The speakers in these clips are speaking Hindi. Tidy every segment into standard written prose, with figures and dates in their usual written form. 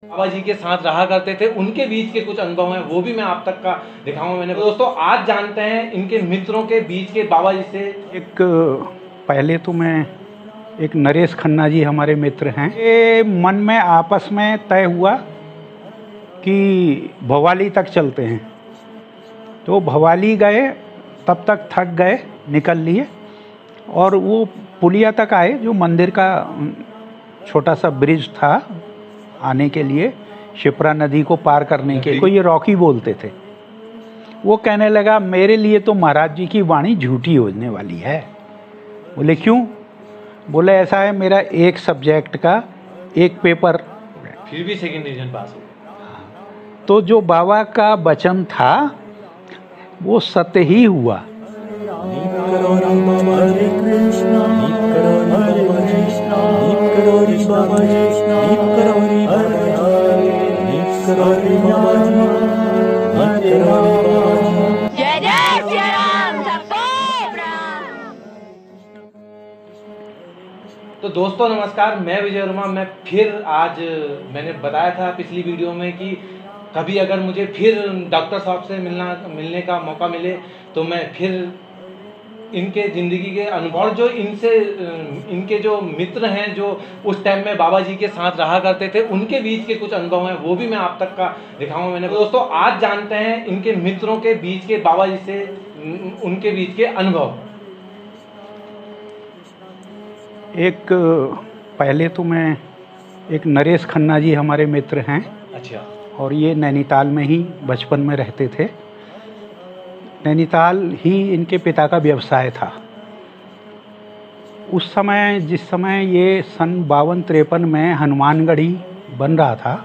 बाबा जी के साथ रहा करते थे, उनके बीच के कुछ अनुभव हैं वो भी मैं आप तक का दिखाऊंगा। मैंने दोस्तों आज जानते हैं इनके मित्रों के बीच के बाबा जी से। पहले तो मैं एक नरेश खन्ना जी हमारे मित्र हैं। ये मन में आपस में तय हुआ कि भवाली तक चलते हैं, तो भवाली गए। तब तक थक गए, निकल लिए और वो पुलिया तक आए, जो मंदिर का छोटा सा ब्रिज था आने के लिए, शिप्रा नदी को पार करने के लिए। ये रॉकी बोलते थे। वो कहने लगा मेरे लिए तो महाराज जी की वाणी झूठी होने वाली है। बोले क्यों? बोले ऐसा है, मेरा एक सब्जेक्ट का एक पेपर, फिर भी सेकंड डिवीजन पास हो। तो जो बाबा का वचन था वो सत्य ही हुआ। तो दोस्तों नमस्कार, मैं विजय वर्मा। मैं फिर आज मैंने बताया था पिछली वीडियो में कि कभी अगर मुझे फिर डॉक्टर साहब से मिलने का मौका मिले तो मैं फिर इनके ज़िंदगी के अनुभव, जो इनके जो मित्र हैं जो उस टाइम में बाबा जी के साथ रहा करते थे, उनके बीच के कुछ अनुभव हैं वो भी मैं आप तक का दिखाऊंगा। मैंने दोस्तों आज जानते हैं इनके मित्रों के बीच के बाबा जी से उनके बीच के अनुभव। पहले तो मैं एक नरेश खन्ना जी हमारे मित्र हैं। अच्छा। और ये नैनीताल में ही बचपन में रहते थे। नैनीताल ही इनके पिता का व्यवसाय था। उस समय, जिस समय ये सन 52-53 में हनुमानगढ़ी बन रहा था,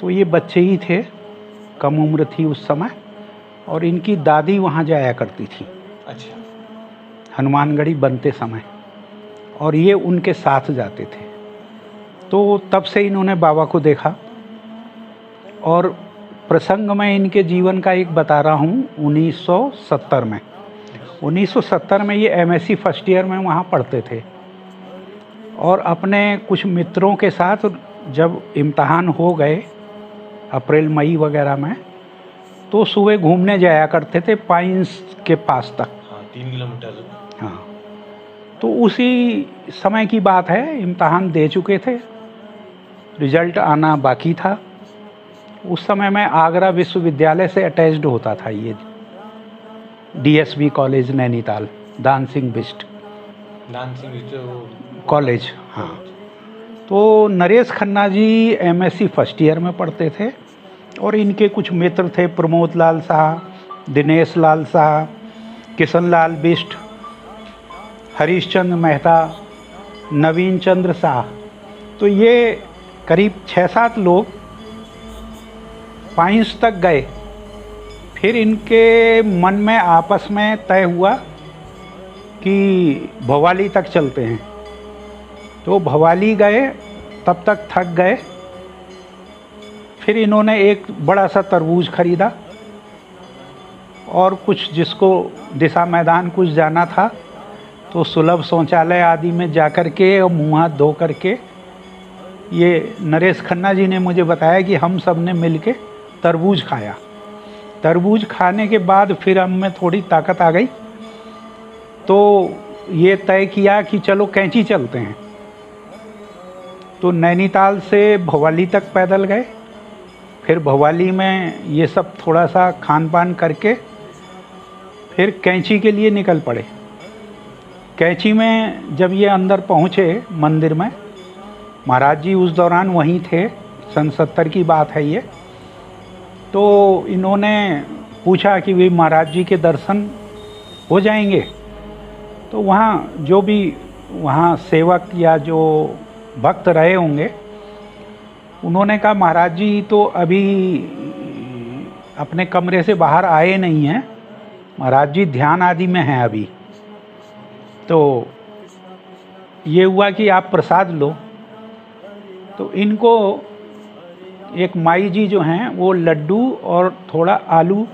तो ये बच्चे ही थे, कम उम्र थी उस समय, और इनकी दादी वहाँ जाया करती थी। अच्छा। हनुमानगढ़ी बनते समय, और ये उनके साथ जाते थे। तो तब से इन्होंने बाबा को देखा। और प्रसंग में इनके जीवन का एक बता रहा हूँ। 1970 में ये MSc फर्स्ट ईयर में वहाँ पढ़ते थे, और अपने कुछ मित्रों के साथ जब इम्तहान हो गए अप्रैल मई वगैरह में, तो सुबह घूमने जाया करते थे पाइन्स के पास तक। हाँ, 3 किलोमीटर। हाँ, तो उसी समय की बात है। इम्तहान दे चुके थे, रिजल्ट आना बाकी था। उस समय में आगरा विश्वविद्यालय से अटैच्ड होता था ये DSB कॉलेज नैनीताल, दान सिंह बिष्ट कॉलेज। हाँ, तो Naresh Khanna ji MSc first year में पढ़ते थे, और इनके कुछ मित्र थे, प्रमोद लाल शाह, दिनेश लाल शाह, किशन लाल बिष्ट, हरीश चंद्र मेहता, नवीन चंद्र शाह। तो ये करीब 6-7 लोग पाइन्स तक गए। फिर इनके मन में आपस में तय हुआ कि भवाली तक चलते हैं, तो भवाली गए। तब तक थक गए। फिर इन्होंने एक बड़ा सा तरबूज खरीदा, और कुछ जिसको दिशा मैदान कुछ जाना था, तो सुलभ शौचालय आदि में जाकर के और मुँह हाथ धो करके, ये नरेश खन्ना जी ने मुझे बताया कि हम सब ने मिल के तरबूज खाया। तरबूज खाने के बाद फिर हम में थोड़ी ताकत आ गई, तो ये तय किया कि चलो कैंची चलते हैं। तो नैनीताल से भवाली तक पैदल गए। फिर भवाली में ये सब थोड़ा सा खान पान करके फिर कैंची के लिए निकल पड़े। कैंची में जब ये अंदर पहुँचे मंदिर में, महाराज जी उस दौरान वहीं थे, सन 70 की बात है ये। तो इन्होंने पूछा कि वे महाराज जी के दर्शन हो जाएंगे। तो वहाँ जो भी वहाँ सेवक या जो भक्त रहे होंगे, उन्होंने कहा महाराज जी तो अभी अपने कमरे से बाहर आए नहीं हैं, महाराज जी ध्यान आदि में हैं अभी। तो ये हुआ कि आप प्रसाद लो। तो इनको एक माई जी जो हैं वो लड्डू और थोड़ा आलू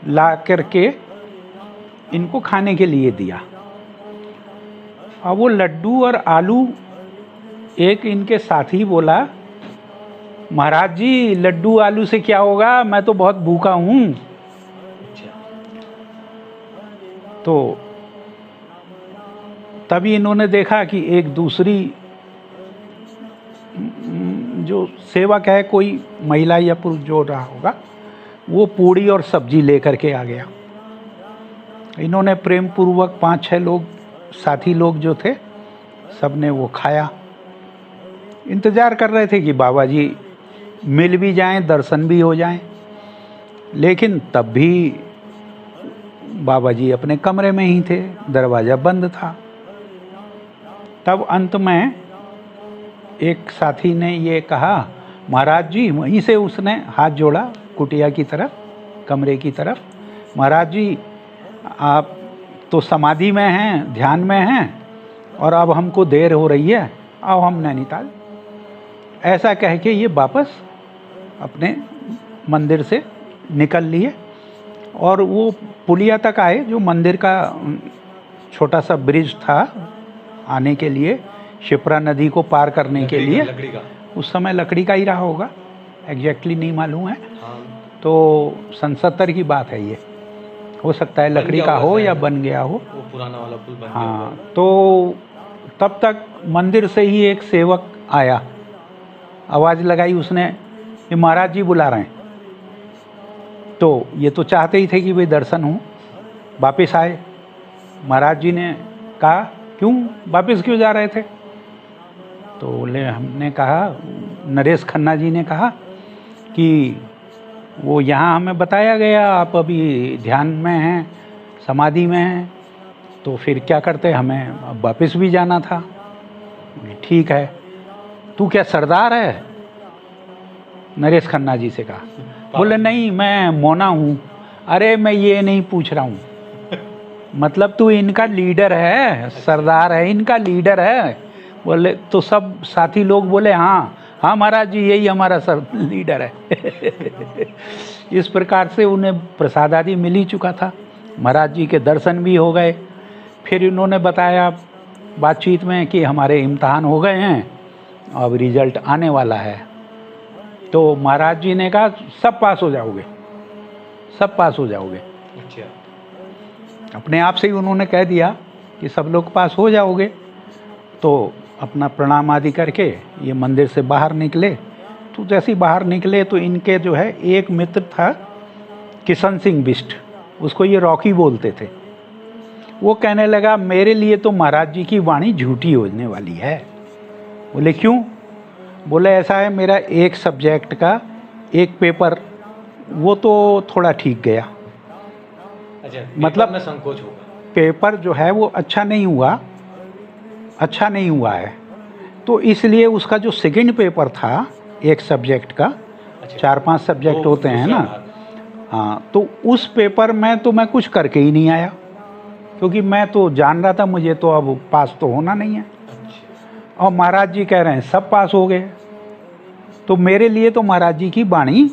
ला करके इनको खाने के लिए दिया। अब वो लड्डू और आलू एक इनके साथी बोला महाराज जी लड्डू आलू से क्या होगा, मैं तो बहुत भूखा हूँ। अच्छा। तो तभी इन्होंने देखा कि एक दूसरी जो सेवक है, कोई महिला या पुरुष जो रहा होगा, वो पूड़ी और सब्जी लेकर के आ गया। इन्होंने प्रेम पूर्वक 5-6 लोग साथी लोग जो थे सबने वो खाया। इंतज़ार कर रहे थे कि बाबा जी मिल भी जाएं, दर्शन भी हो जाएं, लेकिन तब भी बाबा जी अपने कमरे में ही थे, दरवाज़ा बंद था। तब अंत में एक साथी ने ये कहा, महाराज जी, वहीं से उसने हाथ जोड़ा कुटिया की तरफ, कमरे की तरफ, महाराज जी आप तो समाधि में हैं, ध्यान में हैं, और अब हमको देर हो रही है, आओ हम नैनीताल। ऐसा कह के ये वापस अपने मंदिर से निकल लिए और वो पुलिया तक आए, जो मंदिर का छोटा सा ब्रिज था आने के लिए, शिप्रा नदी को पार करने के लिए। लकड़ी का, उस समय लकड़ी का ही रहा होगा, एग्जैक्टली नहीं मालूम है। हाँ। तो 77 की बात है, ये हो सकता है लकड़ी का हो या बन गया हो, वो पुराना वाला पुल बन गया। हाँ। तो तब तक मंदिर से ही एक सेवक आया, आवाज़ लगाई उसने कि महाराज जी बुला रहे हैं। तो ये तो चाहते ही थे कि भाई दर्शन हो, वापस आए। महाराज जी ने कहा, क्यों वापस क्यों जा रहे थे? तो बोले, हमने कहा, नरेश खन्ना जी ने कहा कि वो यहाँ हमें बताया गया आप अभी ध्यान में हैं, समाधि में हैं, तो फिर क्या करते, हमें अब वापस भी जाना था। ठीक है, तू क्या सरदार है? नरेश खन्ना जी से कहा। बोले नहीं, मैं मोना हूँ। अरे मैं ये नहीं पूछ रहा हूँ, मतलब तू इनका लीडर है, सरदार है, इनका लीडर है। बोले तो सब साथी लोग बोले हाँ हाँ महाराज जी, यही हमारा सर लीडर है। इस प्रकार से उन्हें प्रसाद आदि मिल ही चुका था, महाराज जी के दर्शन भी हो गए। फिर इन्होंने बताया बातचीत में कि हमारे इम्तहान हो गए हैं, अब रिजल्ट आने वाला है। तो महाराज जी ने कहा सब पास हो जाओगे, सब पास हो जाओगे। अच्छा। अपने आप से ही उन्होंने कह दिया कि सब लोग पास हो जाओगे। तो अपना प्रणाम आदि करके ये मंदिर से बाहर निकले। तो जैसे ही बाहर निकले तो इनके जो है एक मित्र था किशन सिंह बिष्ट, उसको ये रॉकी बोलते थे। वो कहने लगा, मेरे लिए तो महाराज जी की वाणी झूठी होने वाली है। बोले क्यों? बोले ऐसा है, मेरा एक सब्जेक्ट का एक पेपर वो तो थोड़ा ठीक गया। अच्छा, मतलब में संकोच होगा, पेपर जो है वो अच्छा नहीं हुआ, अच्छा नहीं हुआ है। तो इसलिए उसका जो सेकंड पेपर था एक सब्जेक्ट का, अच्छा, 4-5 सब्जेक्ट होते हैं ना, हाँ, तो उस पेपर में तो मैं कुछ करके ही नहीं आया, क्योंकि मैं तो जान रहा था मुझे तो अब पास तो होना नहीं है। अच्छा। और महाराज जी कह रहे हैं सब पास हो गए, तो मेरे लिए तो महाराज जी की वाणी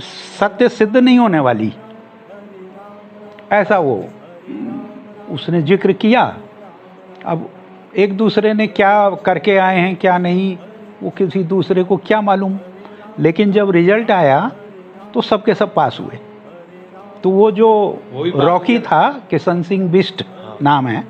सत्य सिद्ध नहीं होने वाली, ऐसा वो उसने जिक्र किया। अब एक दूसरे ने क्या करके आए हैं क्या नहीं, वो किसी दूसरे को क्या मालूम, लेकिन जब रिजल्ट आया तो सबके सब पास हुए। तो वो जो रॉकी था, किशन सिंह बिष्ट नाम है,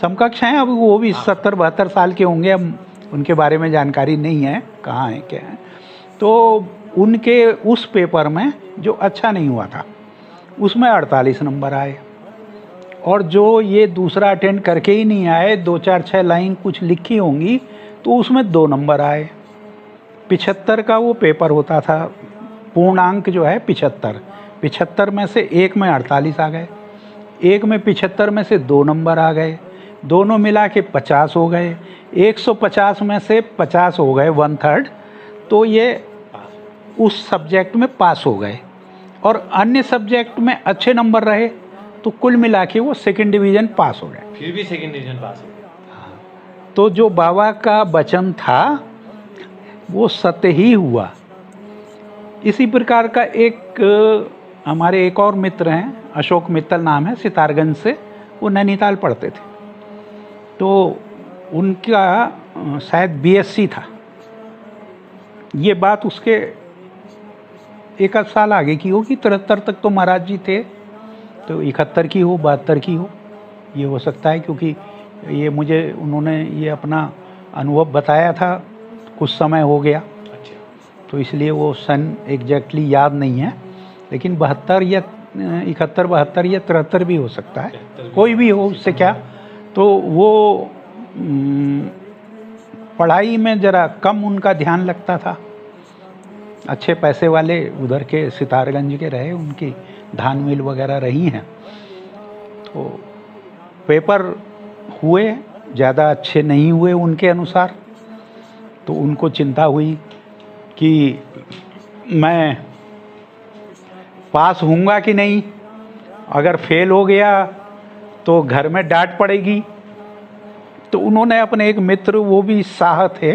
समकक्ष हैं, अब वो भी 70-72 साल के होंगे, अब उनके बारे में जानकारी नहीं है कहाँ हैं क्या है। तो उनके उस पेपर में जो अच्छा नहीं हुआ था उसमें 48 नंबर आए, और जो ये दूसरा अटेंड करके ही नहीं आए, 2-4-6 लाइन कुछ लिखी होंगी तो उसमें 2 नंबर आए। 75 का वो पेपर होता था, पूर्णांक जो है 75 में से एक में 48 आ गए, एक में 75 में से 2 नंबर आ गए, दोनों मिला के 50 हो गए, 150 में से 50 हो गए, 1/3। तो ये उस सब्जेक्ट में पास हो गए, और अन्य सब्जेक्ट में अच्छे नंबर रहे, तो कुल मिला के वो सेकेंड डिवीज़न पास हो गए। फिर भी सेकेंड डिवीज़न पास हो गया। तो जो बाबा का वचन था वो सत्य ही हुआ। इसी प्रकार का एक हमारे एक और मित्र हैं, अशोक मित्तल नाम है, सितारगंज से, वो नैनीताल पढ़ते थे। तो उनका शायद BSc था, ये बात उसके 1 साल आगे की होगी। 73 तक तो महाराज जी थे, तो 71 की हो, 72 की हो, ये हो सकता है, क्योंकि ये मुझे उन्होंने ये अपना अनुभव बताया था, कुछ समय हो गया। अच्छा। तो इसलिए वो सन एग्जैक्टली याद नहीं है, लेकिन 72 या 71, 72 या 73 भी हो सकता है, कोई भी हो, उससे क्या। तो वो पढ़ाई में ज़रा कम उनका ध्यान लगता था। अच्छे पैसे वाले उधर के सितारगंज के रहे, उनकी धान मिल वगैरह रही हैं। तो पेपर हुए, ज़्यादा अच्छे नहीं हुए उनके अनुसार। तो उनको चिंता हुई कि मैं पास होऊंगा कि नहीं, अगर फेल हो गया तो घर में डांट पड़ेगी। तो उन्होंने अपने एक मित्र, वो भी शाह थे,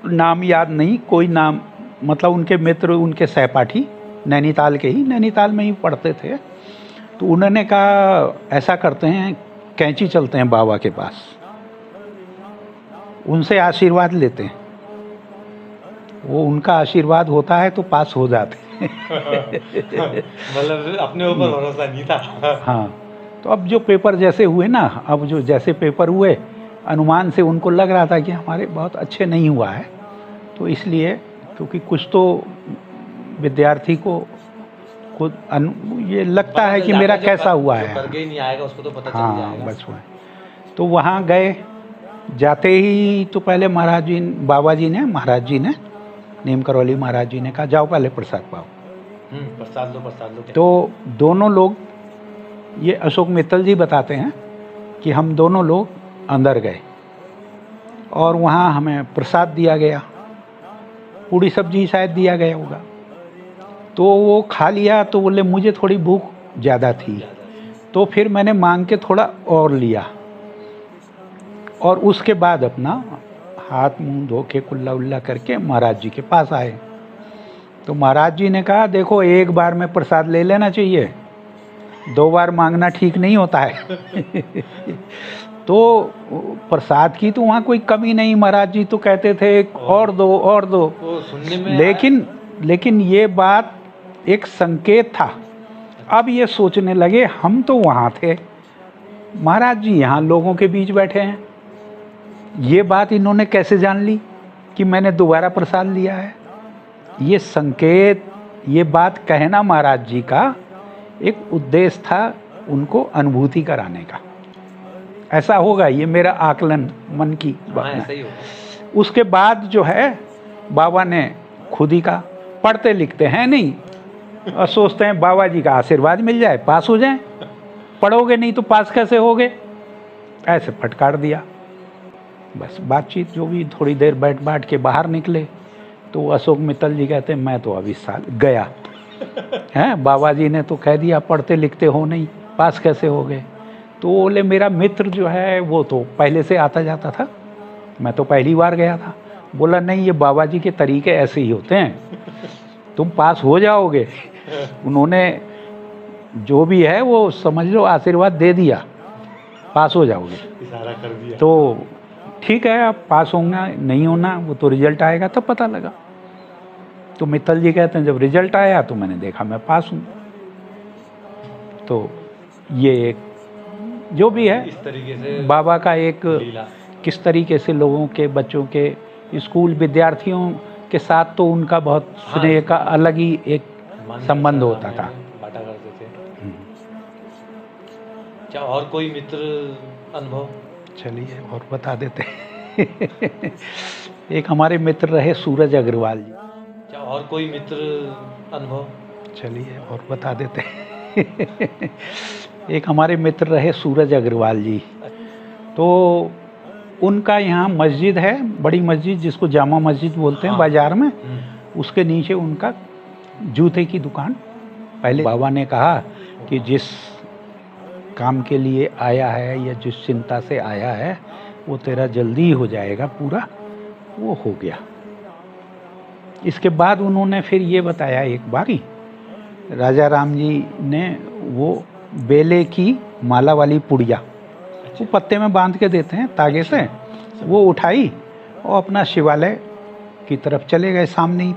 नाम याद नहीं, कोई नाम, मतलब उनके मित्र, उनके सहपाठी, नैनीताल के ही, नैनीताल में ही पढ़ते थे। तो उन्होंने कहा ऐसा करते हैं, कैंची चलते हैं बाबा के पास, उनसे आशीर्वाद लेते हैं, वो उनका आशीर्वाद होता है तो पास हो जाते हैं। मतलब अपने ऊपर भरोसा नहीं था। हाँ, तो अब जो पेपर जैसे हुए ना, अब जो जैसे पेपर हुए, अनुमान से उनको लग रहा था कि हमारे बहुत अच्छे नहीं हुआ है। तो इसलिए, क्योंकि कुछ तो विद्यार्थी को ये लगता है कि मेरा कैसा हुआ है, करके ही नहीं आएगा उसको तो पता चल हाँ जाएगा। बस हुआ। तो वहाँ गए, जाते ही तो पहले महाराज जी, बाबा जी ने, महाराज जी ने, नीम करौली महाराज जी ने कहा जाओ पहले प्रसाद पाओ। प्रसाद लो, प्रसाद लो। तो दोनों लोग, ये अशोक मित्तल जी बताते हैं कि हम दोनों लोग अंदर गए और वहाँ हमें प्रसाद दिया गया, पूड़ी सब्जी शायद दिया गया होगा। तो वो खा लिया, तो बोले मुझे थोड़ी भूख ज़्यादा थी, तो फिर मैंने मांग के थोड़ा और लिया, और उसके बाद अपना हाथ मुंह धो के कुल्ला उल्ला करके महाराज जी के पास आए। तो महाराज जी ने कहा देखो, एक बार में प्रसाद ले लेना चाहिए, 2 बार मांगना ठीक नहीं होता है। तो प्रसाद की तो वहाँ कोई कमी नहीं, महाराज जी तो कहते थे और दो और दो। सुनने में लेकिन ये बात एक संकेत था। अब ये सोचने लगे, हम तो वहाँ थे, महाराज जी यहाँ लोगों के बीच बैठे हैं, ये बात इन्होंने कैसे जान ली कि मैंने दोबारा प्रसाद लिया है। ये संकेत, ये बात कहना महाराज जी का एक उद्देश्य था, उनको अनुभूति कराने का। ऐसा होगा, ये मेरा आकलन मन की बात है। ऐसा ही होगा। उसके बाद जो है, बाबा ने खुद ही कहा, पढ़ते लिखते हैं नहीं और सोचते हैं बाबा जी का आशीर्वाद मिल जाए पास हो जाए, पढ़ोगे नहीं तो पास कैसे होगे, ऐसे फटकार दिया। बस बातचीत जो भी, थोड़ी देर बैठ बाट के बाहर निकले, तो अशोक मित्तल जी कहते हैं मैं तो अब इस साल गया हैं, बाबा जी ने तो कह दिया पढ़ते लिखते हो नहीं, पास कैसे हो गए। तो बोले मेरा मित्र जो है वो तो पहले से आता जाता था, मैं तो पहली बार गया था। बोला नहीं, ये बाबा जी के तरीके ऐसे ही होते हैं, तुम पास हो जाओगे। उन्होंने जो भी है वो समझ लो आशीर्वाद दे दिया, पास हो जाओगे, इशारा कर दिया। तो ठीक है, अब पास होगा नहीं होना वो तो रिजल्ट आएगा तब पता लगा। तो मित्तल जी कहते हैं जब रिजल्ट आया तो मैंने देखा मैं पास हूँ। तो ये एक जो भी है, इस तरीके से बाबा का एक लीला। किस तरीके से लोगों के, बच्चों के, स्कूल विद्यार्थियों के साथ तो उनका बहुत स्नेह का अलग ही एक संबंध होता था। बांटा करते थे। क्या और कोई मित्र अनुभव? चलिए और बता देते हैं। एक हमारे मित्र रहे सूरज अग्रवाल जी। क्या और कोई मित्र अनुभव? चलिए और बता देते हैं। एक हमारे मित्र रहे सूरज अग्रवाल जी। तो उनका यहाँ मस्जिद है, बड़ी मस्जिद जिसको जामा मस्जिद बोलते हैं बाज़ार में, उसके नीचे उनका जूते की दुकान। पहले बाबा ने कहा कि जिस काम के लिए आया है या जिस चिंता से आया है वो तेरा जल्दी ही हो जाएगा पूरा, वो हो गया। इसके बाद उन्होंने फिर ये बताया, एक बारी राजा राम जी ने वो बेले की माला वाली पुड़िया, वो पत्ते में बांध के देते हैं तागे से, वो उठाई और अपना शिवालय की तरफ चले गए सामने ही।